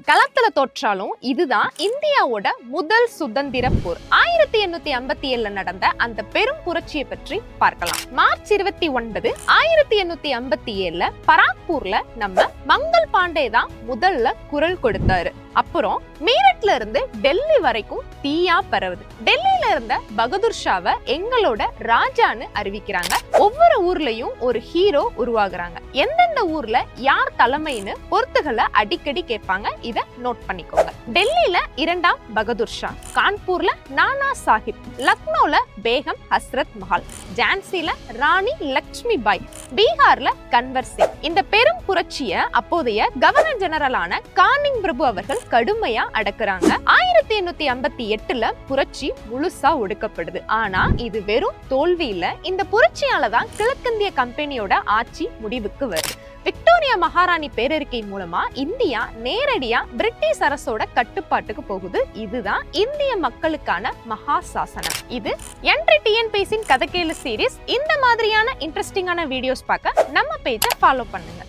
களத்துல தோற்றாலும் இதுதான் இந்தியாவோட முதல் சுதந்திர போர். 1857 நடந்த அந்த பெரும் புரட்சியை பற்றி பார்க்கலாம். மார்ச் 29, 1857 பராக்பூர்ல நம்ம மங்கள் பாண்டே தான் முதல்ல குரல் கொடுத்தாரு. அப்புறம் மீரட்ல இருந்து டெல்லி வரைக்கும் தீயா பரவுது. டெல்லியில இருந்த பகதூர் ஷாவை எங்களோட ராஜான்னு அறிவிக்கிறாங்க. ஒவ்வொரு ஊர்லயும் ஒரு ஹீரோ உருவாகுறாங்க. எந்தெந்த ஊர்ல யார் தலைமைன்னு பொறுத்துகளை அடிக்கடி கேட்பாங்க. இத நோட் பண்ணிக்கோங்க. டெல்லியில 2ஆம் பகதூர் ஷா, கான்பூர்ல நானா சாஹிப், லக்னோல பேகம் ஹஸ்ரத் மஹால், ஜான்சில ராணி லக்ஷ்மி பாய், பீகார்ல கன்வர் சிங். இந்த பெரும் புரட்சிய அப்போதைய கவர்னர் ஜெனரலான கானிங் பிரபு அவர்கள் கடுமையா அடக்குறாங்க. 1858 புரட்சி முழுசா ஒடுக்கப்படுது. ஆனா இது வெறும் தோல்வி இல்ல. இந்த புரட்சியாலதான் கிழக்கிந்திய கம்பெனியோட ஆட்சி முடிவுக்கு வருது. விக்டோரியா மகாராணி பேரறிக்கை மூலமா இந்தியா நேரடியா பிரிட்டிஷ் அரசோட கட்டுப்பாட்டுக்கு போகுது. இதுதான் இந்திய மக்களுக்கான மகா சாசனம். இது என்ட்ரி டிஎன்பிஎஸ்சி கதை கேளு சீரிஸ். இந்த மாதிரியான இன்ட்ரெஸ்டிங்கான வீடியோஸ் பார்க்க நம்ம பேஜை ஃபாலோ பண்ணுங்க.